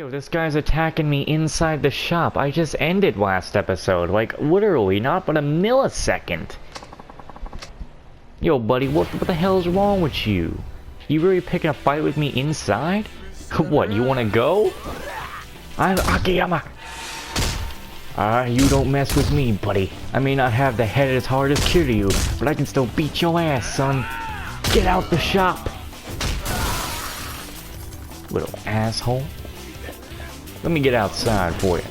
Yo, this guy's attacking me inside the shop. I just ended last episode. Like, literally, not but a millisecond. Yo, buddy, what the hell is wrong with you? You really picking a fight with me inside? What, you wanna go? I'm Akiyama. You don't mess with me, buddy. I may not have the head as hard as Kiryu, but I can still beat your ass, son. Get out the shop! Little asshole. Let me get outside for you.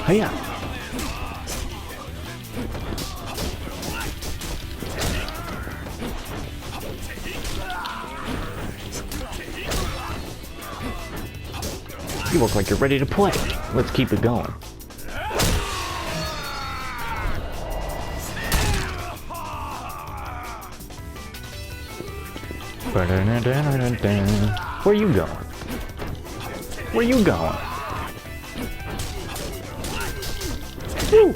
Hiya! You look like you're ready to play. Let's keep it going. Where you going? Where you going? Woo!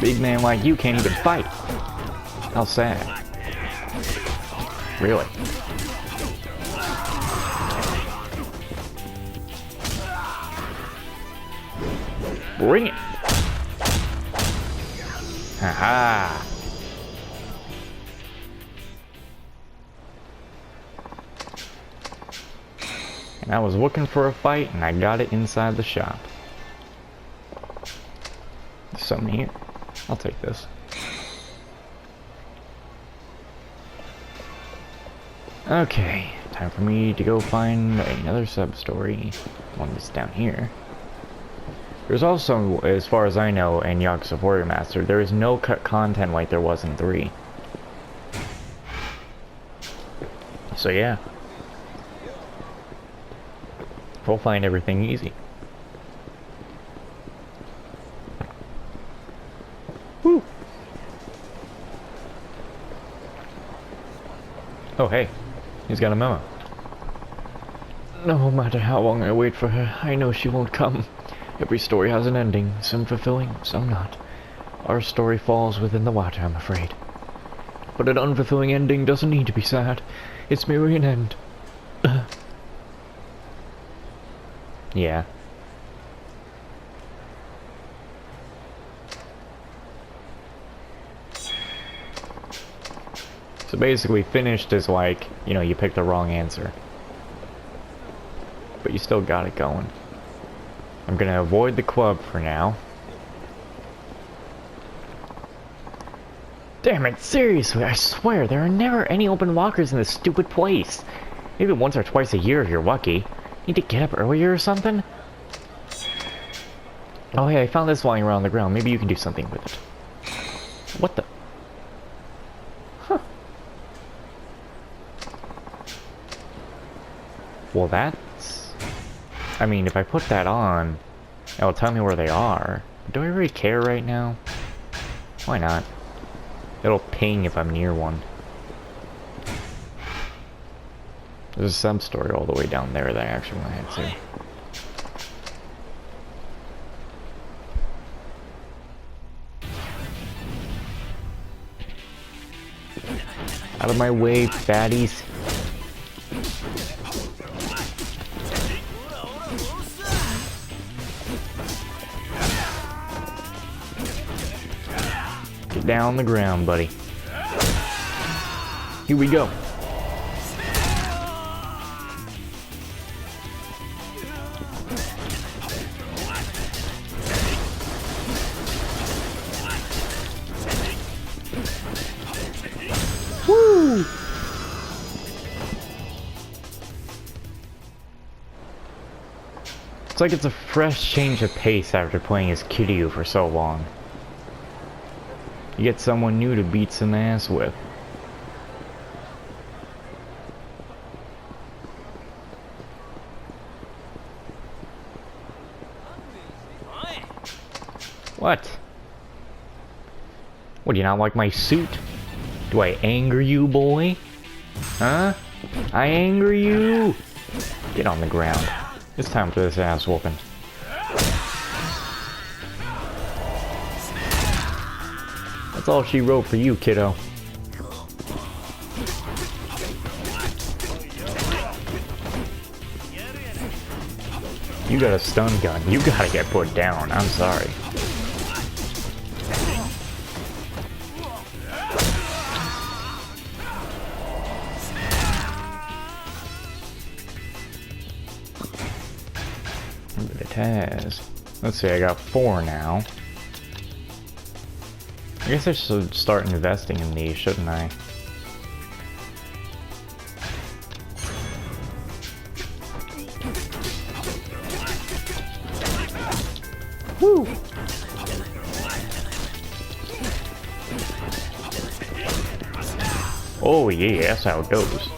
Big man like you can't even fight. How sad. Really? Bring it! Haha! And I was looking for a fight, and I got it inside the shop. There's something here. I'll take this. Okay, time for me to go find another sub-story. One that's down here. There's also, as far as I know, in Yakuza 4 Remastered, there is no cut content like there was in 3. So yeah. We'll find everything easy. Woo! Oh hey, he's got a memo. No matter how long I wait for her, I know she won't come. Every story has an ending, some fulfilling, some not. Our story falls within the water, I'm afraid. But an unfulfilling ending doesn't need to be sad. It's merely an end. Yeah. So basically, finished is like, you know, you picked the wrong answer. But you still got it going. I'm gonna avoid the club for now. Damn it, seriously, I swear, there are never any open lockers in this stupid place. Maybe once or twice a year if you're lucky. Need to get up earlier or something? Oh hey, I found this lying around on the ground. Maybe you can do something with it. What the? Huh. Well, that's... I mean, if I put that on, it'll tell me where they are. Do I really care right now? Why not? It'll ping if I'm near one. There's a sub-story all the way down there that I actually want to head to. Out of my way, fatties. Get down on the ground, buddy. Here we go. Woo! It's like it's a fresh change of pace after playing as Kiryu for so long. You get someone new to beat some ass with. What? What, do you not like my suit? Do I anger you, boy? Huh? I anger you? Get on the ground. It's time for this ass whooping. That's all she wrote for you, kiddo. You got a stun gun. You gotta get put down. I'm sorry. But it has. Let's see, I got 4 now. I guess I should start investing in these, shouldn't I? Woo! Oh yeah, that's how it goes.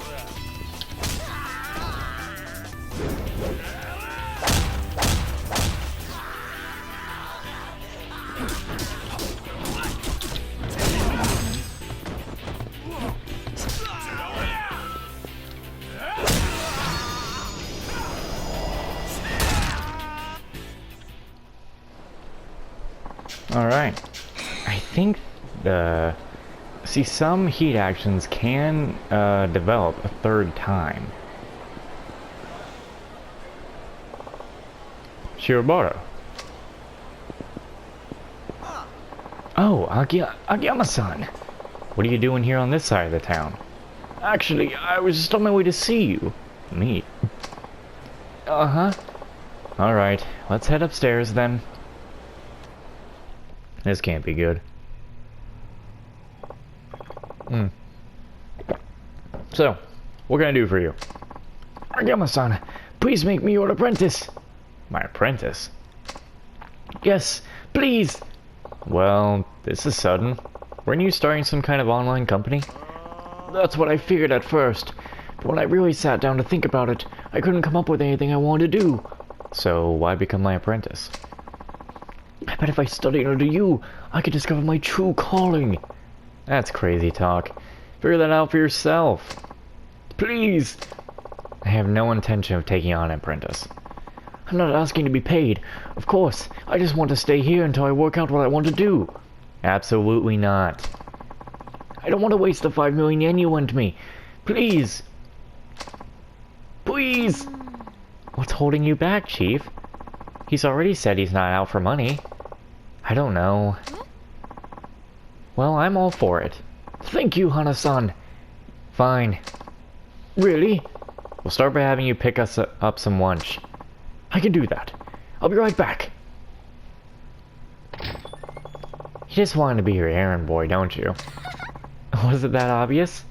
Alright, I think see, some heat actions can develop a 3rd time. Shirobara. Oh, Agiyama-san. What are you doing here on this side of the town? Actually, I was just on my way to see you. Me? Uh-huh. Alright, let's head upstairs then. This can't be good. So, what can I do for you? Agiyama-san, please make me your apprentice. My apprentice? Yes, please. Well, this is sudden. Weren't you starting some kind of online company? That's what I figured at first. But when I really sat down to think about it, I couldn't come up with anything I wanted to do. So, why become my apprentice? I bet if I studied under you, I could discover my true calling. That's crazy talk. Figure that out for yourself. Please! I have no intention of taking on an apprentice. I'm not asking to be paid. Of course, I just want to stay here until I work out what I want to do. Absolutely not. I don't want to waste the 5 million yen you lent me. Please! Please! What's holding you back, Chief? He's already said he's not out for money. I don't know. Well, I'm all for it. Thank you, Hana-san. Fine. Really? We'll start by having you pick us up some lunch. I can do that. I'll be right back. You just wanted to be your errand boy, don't you? Was it that obvious?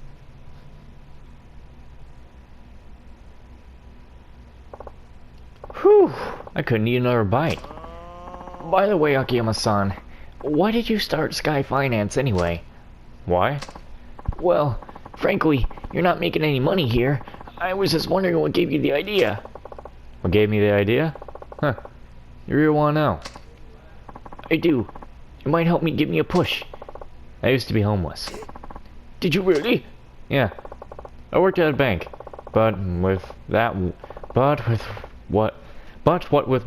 Whew! I couldn't eat another bite. By the way, Akiyama-san, why did you start Sky Finance anyway? Why? Well, frankly, you're not making any money here. I was just wondering what gave you the idea. What gave me the idea? Huh. You really want to know? I do. It might help me give me a push. I used to be homeless. Did you really? Yeah. I worked at a bank. But with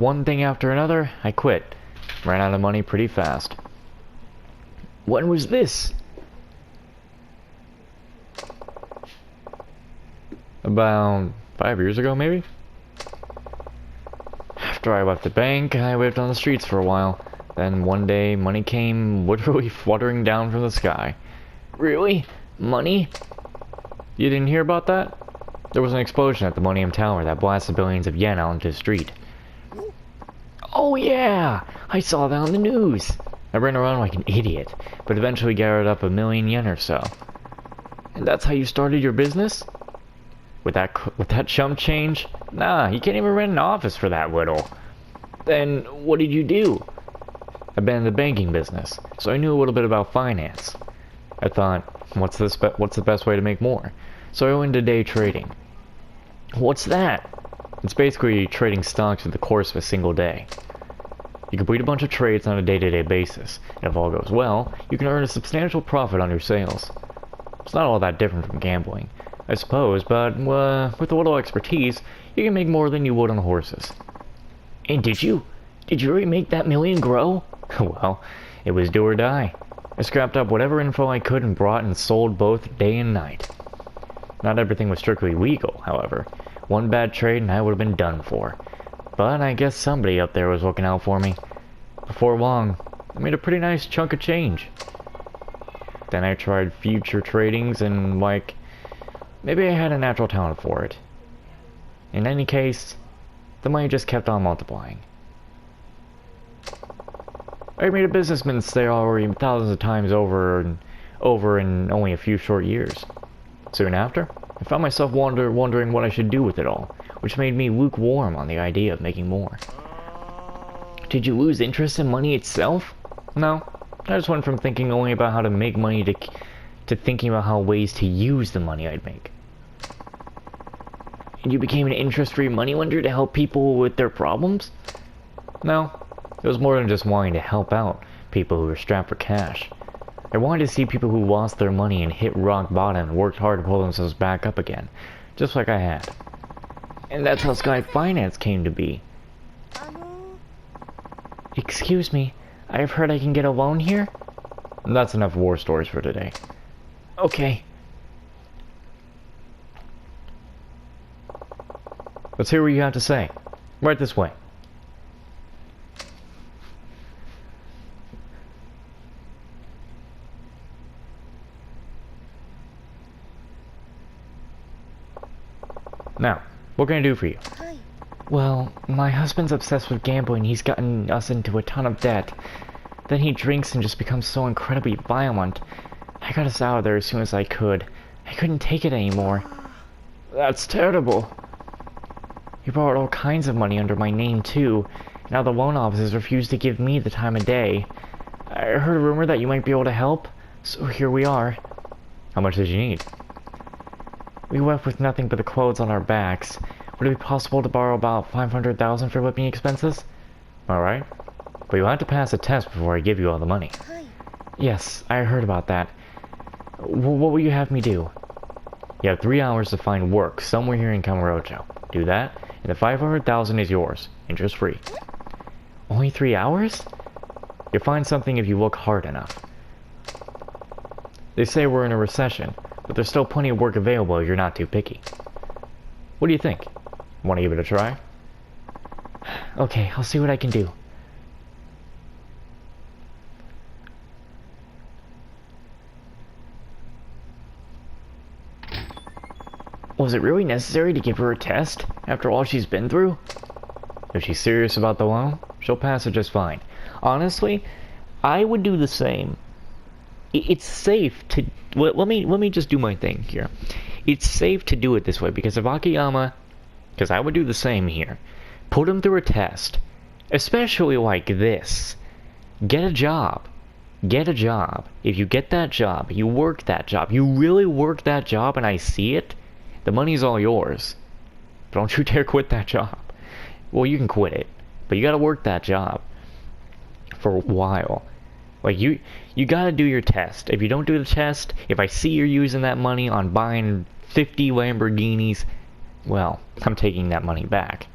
one thing after another, I quit. Ran out of money pretty fast. When was this? About 5 years ago, maybe? After I left the bank, I lived on the streets for a while. Then one day, money came literally fluttering down from the sky. Really? Money? You didn't hear about that? There was an explosion at the Millennium Tower that blasted billions of yen out into the street. Oh yeah! I saw that on the news. I ran around like an idiot, but eventually gathered up 1 million yen or so. And that's how you started your business? With that chump change? Nah, you can't even rent an office for that little. Then, what did you do? I've been in the banking business, so I knew a little bit about finance. I thought, what's the best way to make more? So I went into day trading. What's that? It's basically trading stocks in the course of a single day. You complete a bunch of trades on a day-to-day basis, and if all goes well, you can earn a substantial profit on your sales. It's not all that different from gambling, I suppose, but with a little expertise, you can make more than you would on horses. And did you really make that million grow? Well, it was do or die. I scrapped up whatever info I could and brought and sold both day and night. Not everything was strictly legal, however. One bad trade and I would have been done for. But I guess somebody up there was looking out for me. Before long, I made a pretty nice chunk of change. Then I tried future tradings and, like, maybe I had a natural talent for it. In any case, the money just kept on multiplying. I made a businessman's salary thousands of times over in only a few short years. Soon after, I found myself wondering what I should do with it all, which made me lukewarm on the idea of making more. Did you lose interest in money itself? No. I just went from thinking only about how to make money to thinking about how ways to use the money I'd make. And you became an interest-free moneylender to help people with their problems? No. It was more than just wanting to help out people who were strapped for cash. I wanted to see people who lost their money and hit rock bottom and worked hard to pull themselves back up again, just like I had. And that's how Sky Finance came to be. Excuse me, I've heard I can get a loan here? That's enough war stories for today. Okay. Let's hear what you have to say. Right this way. Now, what can I do for you? Well, my husband's obsessed with gambling. He's gotten us into a ton of debt. Then he drinks and just becomes so incredibly violent. I got us out of there as soon as I could. I couldn't take it anymore. That's terrible. He borrowed all kinds of money under my name, too. Now the loan officers refuse to give me the time of day. I heard a rumor that you might be able to help, so here we are. How much did you need? We left with nothing but the clothes on our backs. Would it be possible to borrow about 500,000 for living expenses? Alright. But you'll have to pass a test before I give you all the money. Yes, I heard about that. What will you have me do? You have 3 hours to find work somewhere here in Kamurocho. Do that, and the 500,000 is yours, interest-free. Only 3 hours? You'll find something if you look hard enough. They say we're in a recession, but there's still plenty of work available if you're not too picky. What do you think? Want to give it a try? Okay, I'll see what I can do. Was it really necessary to give her a test, after all she's been through? If she's serious about the loan, she'll pass it just fine. Honestly, I would do the same. It's safe to... Let me just do my thing here. It's safe to do it this way, because if Akiyama... Because I would do the same here. Put him through a test. Especially like this. Get a job. Get a job. If you get that job, you work that job, you really work that job and I see it, the money's all yours. But don't you dare quit that job. Well, you can quit it, but you gotta work that job for a while. Like, you gotta do your test. If you don't do the test, if I see you're using that money on buying 50 Lamborghinis, well, I'm taking that money back.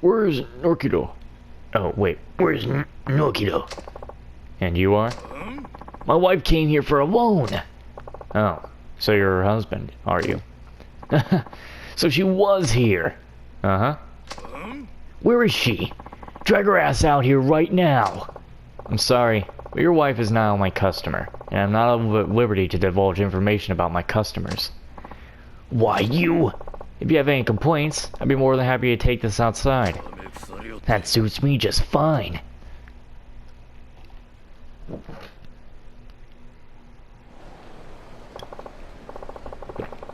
Where's Norkido? Oh, wait, where's Norkido? And you are? My wife came here for a loan. Oh, so you're her husband, are you? So she was here. Uh-huh. Where is she? Drag her ass out here right now. I'm sorry, but your wife is now my customer, and I'm not at liberty to divulge information about my customers. Why, you? If you have any complaints, I'd be more than happy to take this outside. That suits me just fine.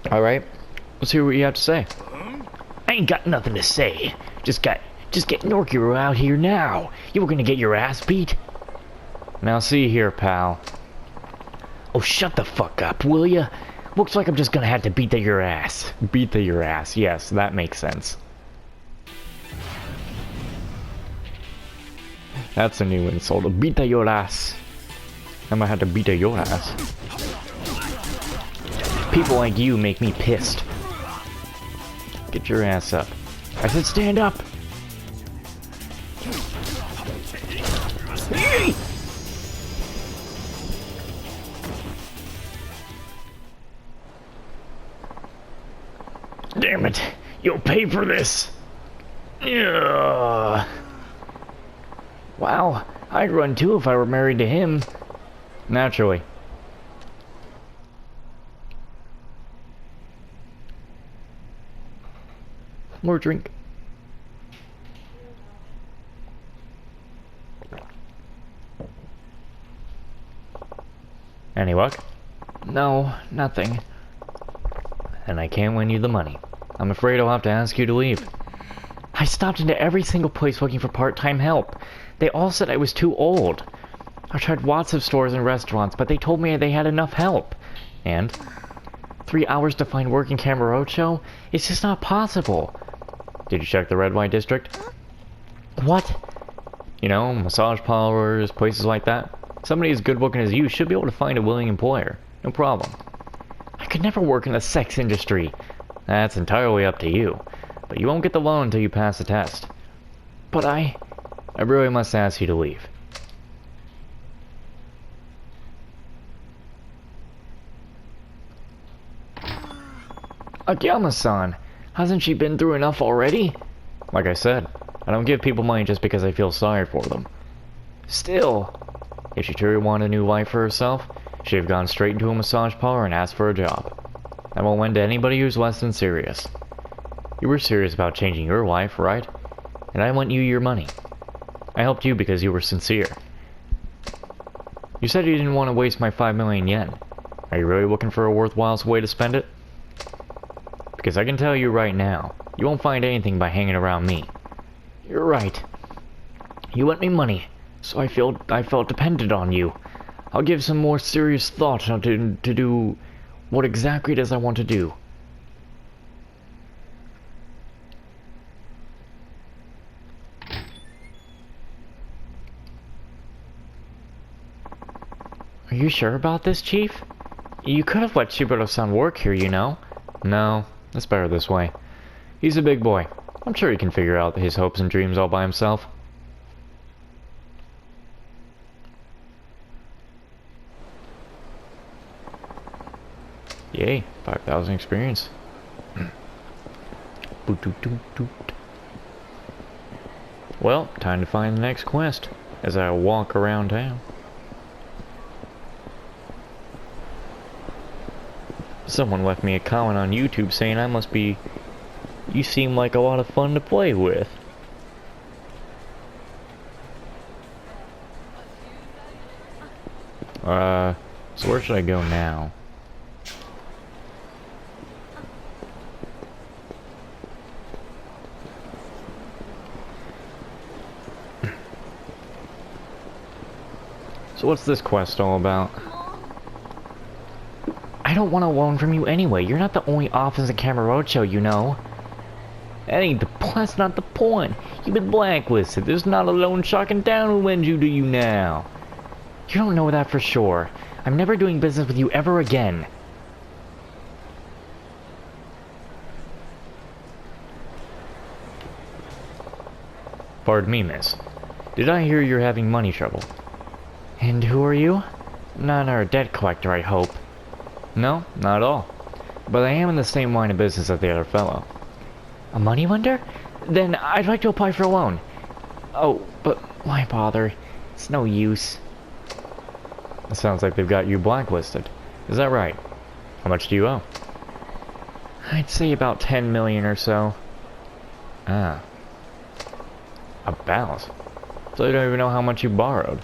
Alright, let's hear what you have to say. I ain't got nothing to say. Just get Norkiro out here now. You were gonna get your ass beat. Now see here, pal. Oh, shut the fuck up, will ya? Looks like I'm just gonna have to beat your ass. Beat your ass, yes, that makes sense. That's a new insult. Beat your ass. I might have to beat your ass. People like you make me pissed. Get your ass up. I said stand up. Damn it. You'll pay for this. Yeah. Wow, I'd run too if I were married to him. Naturally. More drink. Any luck? No, nothing. And I can't win you the money. I'm afraid I'll have to ask you to leave. I stopped into every single place looking for part-time help. They all said I was too old. I tried lots of stores and restaurants, but they told me they had enough help. And 3 hours to find work in Camarocho? It's just not possible. Did you check the red light district? What? You know, massage parlors, places like that. Somebody as good looking as you should be able to find a willing employer. No problem. I could never work in the sex industry. That's entirely up to you. But you won't get the loan until you pass the test. But I really must ask you to leave. Akiyama-san, hasn't she been through enough already? Like I said, I don't give people money just because I feel sorry for them. Still, if she truly wanted a new life for herself, she'd have gone straight into a massage parlor and asked for a job. I won't lend to anybody who's less than serious. You were serious about changing your life, right? And I lent you your money. I helped you because you were sincere. You said you didn't want to waste my 5 million yen. Are you really looking for a worthwhile way to spend it? Because I can tell you right now, you won't find anything by hanging around me. You're right. You lent me money, so I felt dependent on you. I'll give some more serious thought to do what exactly it is I want to do. Are you sure about this, Chief? You could have let Shiburo-san work here, you know. No, it's better this way. He's a big boy. I'm sure he can figure out his hopes and dreams all by himself. Yay, 5,000 experience. Well, time to find the next quest as I walk around town. Someone left me a comment on YouTube saying you seem like a lot of fun to play with. So where should I go now? So what's this quest all about? I don't want a loan from you anyway. You're not the only office in Camarocho, you know. That's not the point. You've been blacklisted. There's not a loan shark in town who lends you to you now. You don't know that for sure. I'm never doing business with you ever again. Pardon me, miss. Did I hear you're having money trouble? And who are you? Not a debt collector, I hope. No, not at all. But I am in the same line of business as the other fellow. A moneylender? Then I'd like to apply for a loan. Oh, but why bother? It's no use. It sounds like they've got you blacklisted. Is that right? How much do you owe? I'd say about 10 million or so. Ah. About? So you don't even know how much you borrowed.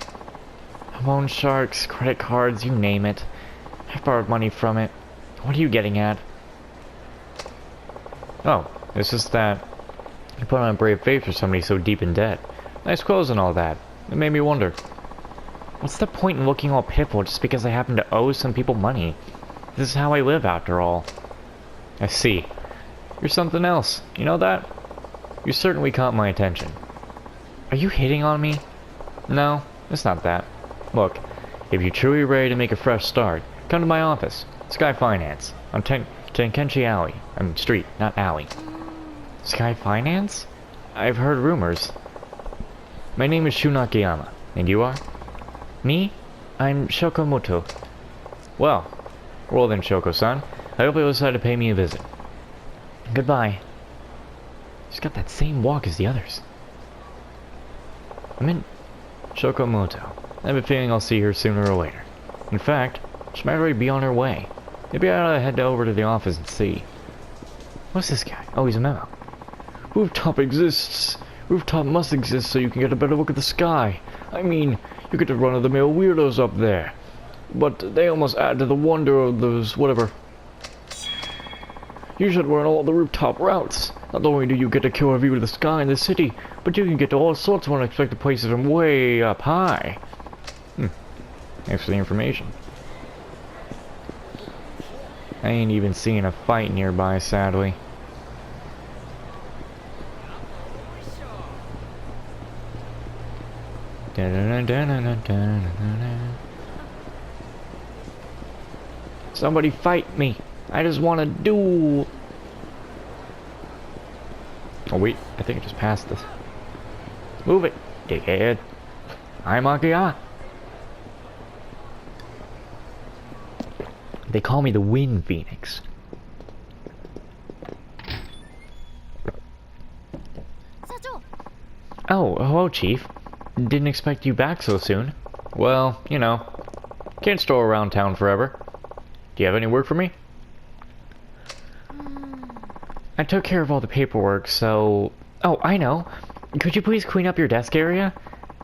Loan sharks, credit cards, you name it. I've borrowed money from it. What are you getting at? Oh, it's just that you put on a brave face for somebody so deep in debt. Nice clothes and all that. It made me wonder. What's the point in looking all pitiful just because I happen to owe some people money? This is how I live, after all. I see. You're something else. You know that? You certainly caught my attention. Are you hitting on me? No, it's not that. Look, if you're truly ready to make a fresh start, come to my office, Sky Finance, on Tenkenchi Alley. Street, not alley. Sky Finance? I've heard rumors. My name is Shun Akiyama, and you are? Me? I'm Goodbye. She's got that same walk as the others. I'm in Shokomoto. I have a feeling I'll see her sooner or later. In fact, she might already be on her way. Maybe I ought to head over to the office and see. What's this guy? Oh, he's a memo. Rooftop exists. Rooftop must exist so you can get a better look at the sky. I mean, you get the run-of-the-mill weirdos up there. But they almost add to the wonder of those, whatever. You should run all the rooftop routes. Not only do you get a killer view of the sky in the city, but you can get to all sorts of unexpected places from way up high. Thanks for the information. I ain't even seeing a fight nearby, sadly. Somebody fight me. I just want to duel. Oh wait, I think I just passed this. Move it, dickhead. I'm Akira. They call me the Wind Phoenix. Oh, hello, Chief. Didn't expect you back so soon. Well, you know, can't stroll around town forever. Do you have any work for me? I took care of all the paperwork, so... Oh, I know. Could you please clean up your desk area?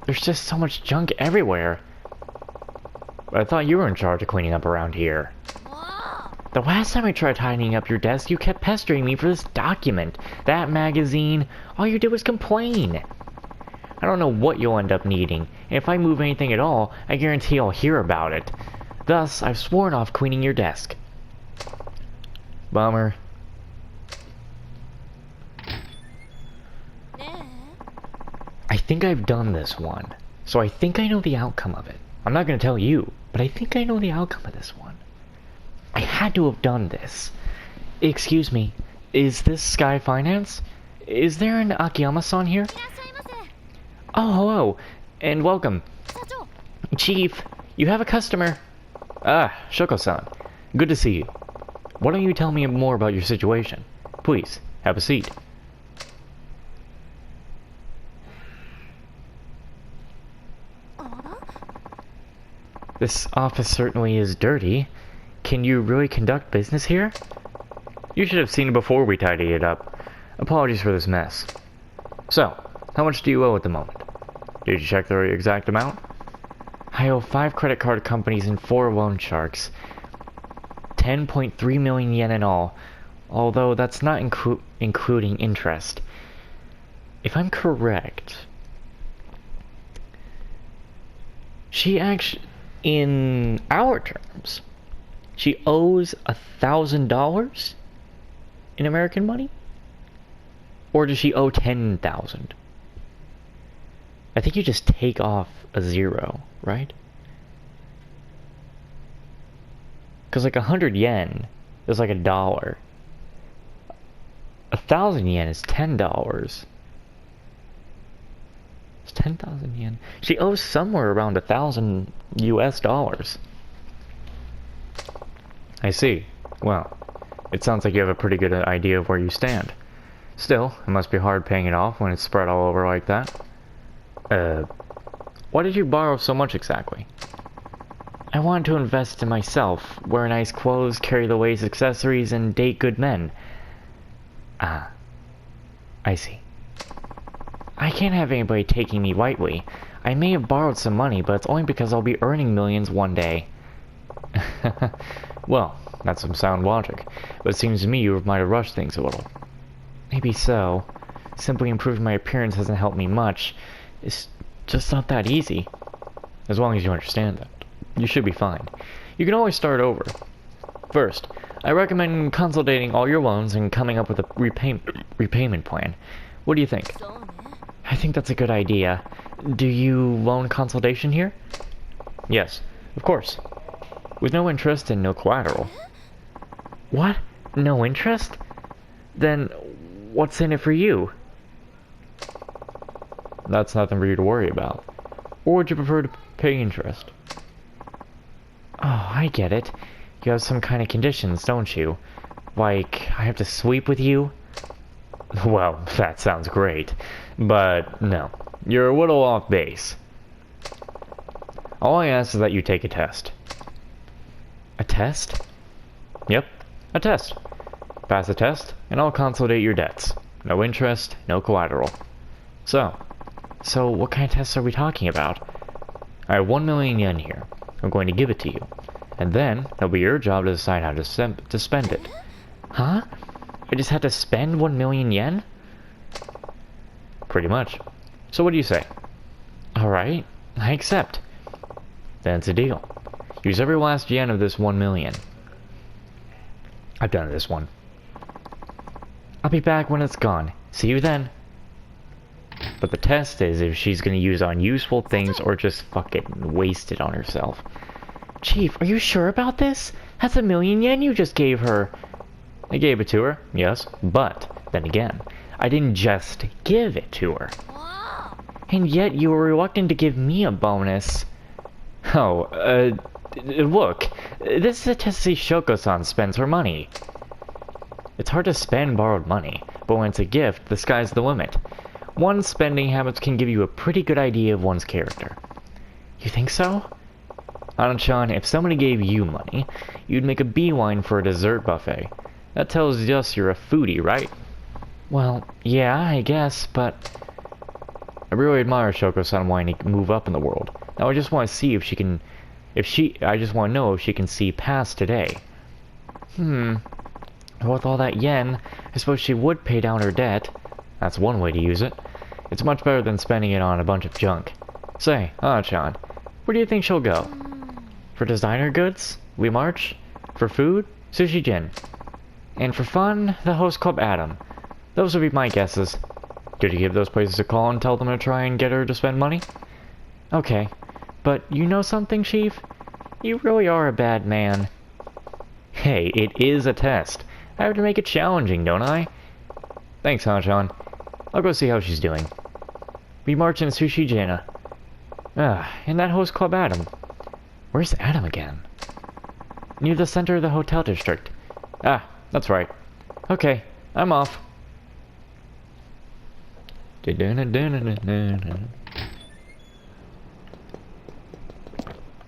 There's just so much junk everywhere. I thought you were in charge of cleaning up around here. The last time I tried tidying up your desk, you kept pestering me for this document, that magazine. All you did was complain. I don't know what you'll end up needing, and if I move anything at all, I guarantee I'll hear about it. Thus, I've sworn off cleaning your desk. Bummer. I think I've done this one, so I think I know the outcome of it. I'm not going to tell you, but I think I know the outcome of this one. I had to have done this. Excuse me, is this Sky Finance? Is there an Akiyama-san here? Oh, hello, and welcome. Chief, you have a customer. Ah, Shoko-san. Good to see you. Why don't you tell me more about your situation? Please, have a seat. This office certainly is dirty. Can you really conduct business here? You should have seen it before we tidied it up. Apologies for this mess. So, how much do you owe at the moment? Did you check the exact amount? I owe 5 credit card companies and 4 loan sharks. 10.3 million yen in all, although that's not including interest. If I'm correct, she actually, in our terms, she owes $1,000 in American money? Or does she owe 10,000? I think you just take off a 0, right? Because like 100 yen is like $1. 1,000 yen is $10. It's 10,000 yen. She owes somewhere around 1,000 US dollars. I see. Well, it sounds like you have a pretty good idea of where you stand. Still, it must be hard paying it off when it's spread all over like that. Why did you borrow so much exactly? I wanted to invest in myself, wear nice clothes, carry the latest accessories, and date good men. Ah, I see. I can't have anybody taking me lightly. I may have borrowed some money, but it's only because I'll be earning millions one day. Well, that's some sound logic, but it seems to me you might have rushed things a little. Maybe so. Simply improving my appearance hasn't helped me much. It's just not that easy. As long as you understand that, you should be fine. You can always start over. First, I recommend consolidating all your loans and coming up with a repayment plan. What do you think? I think that's a good idea. Do you loan consolidation here? Yes, of course. With no interest and no collateral. What? No interest? Then what's in it for you? That's nothing for you to worry about. Or would you prefer to pay interest? Oh, I get it. You have some kind of conditions, don't you? Like, I have to sleep with you? Well, that sounds great. But, no. You're a little off base. All I ask is that you take a test. A test? Yep, a test. Pass the test, and I'll consolidate your debts. No interest, no collateral. So what kind of tests are we talking about? I have 1 million yen here. I'm going to give it to you. And then, it'll be your job to decide how to spend it. Huh? I just had to spend 1 million yen? Pretty much. So what do you say? Alright, I accept. Then it's a deal. Use every last yen of this 1 million. I've done this one. I'll be back when it's gone. See you then. But the test is if she's gonna use it on useful things or just fucking waste it on herself. Chief, are you sure about this? That's 1 million yen you just gave her. I gave it to her, yes, but then again, I didn't just give it to her. And yet you were reluctant to give me a bonus. Oh, look, this is a test to see Shoko-san spends her money. It's hard to spend borrowed money, but when it's a gift, the sky's the limit. One's spending habits can give you a pretty good idea of one's character. You think so? Anan-chan, if somebody gave you money, you'd make a beeline for a dessert buffet. That tells us you're a foodie, right? Well, yeah, I guess, but I really admire Shoko-san wanting to move up in the world. Now I just want to see if she can... I just want to know if she can see past today. With all that yen, I suppose she would pay down her debt. That's one way to use it. It's much better than spending it on a bunch of junk. Say, Ana-chan, where do you think she'll go? For designer goods? We march? For food? Sushi Jin. And for fun, the host club Adam. Those would be my guesses. Did you give those places a call and tell them to try and get her to spend money? Okay. But you know something, Chief? You really are a bad man. Hey, it is a test. I have to make it challenging, don't I? Thanks, Han-chan. I'll go see how she's doing. We march in Sushi Jina. In that host club Adam. Where's Adam again? Near the center of the hotel district. That's right. Okay, I'm off.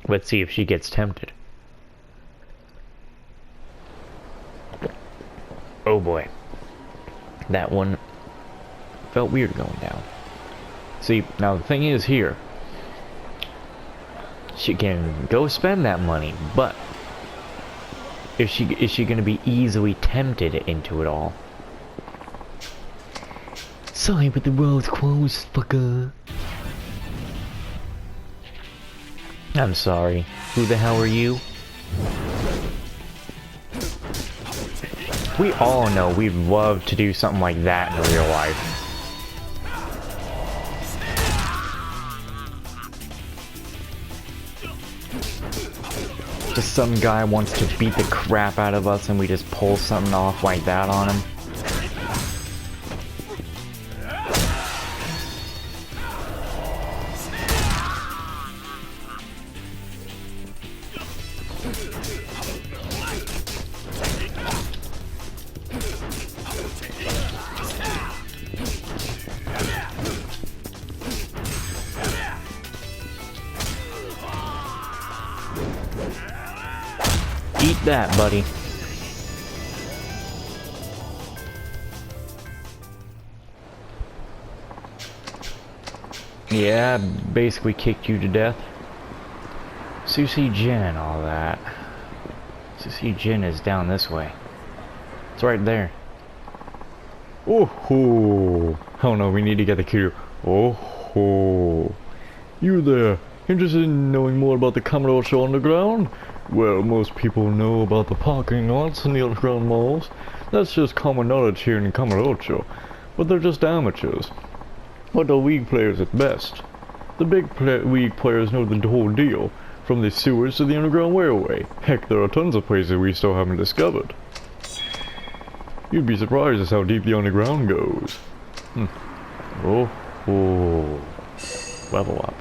Let's see if she gets tempted. Oh boy. That one felt weird going down. See, now the thing is here, she can go spend that money, but is she gonna be easily tempted into it all? Sorry, but the world's closed, fucker. I'm sorry. Who the hell are you? We all know we'd love to do something like that in real life. Just some guy wants to beat the crap out of us and we just pull something off like that on him. Eat that, buddy. Yeah, basically kicked you to death. Sushi Jin and all that. Sushi Jin is down this way. It's right there. Oh, oh no, we need to get the cue. Oh, you there? Interested in knowing more about the Kamurocho Underground? Well, most people know about the parking lots in the underground malls. That's just common knowledge here in Kamurocho. But they're just amateurs. But the league players at best. The big league players know the whole deal. From the sewers to the underground railway. Heck, there are tons of places we still haven't discovered. You'd be surprised as how deep the underground goes. Oh, level up.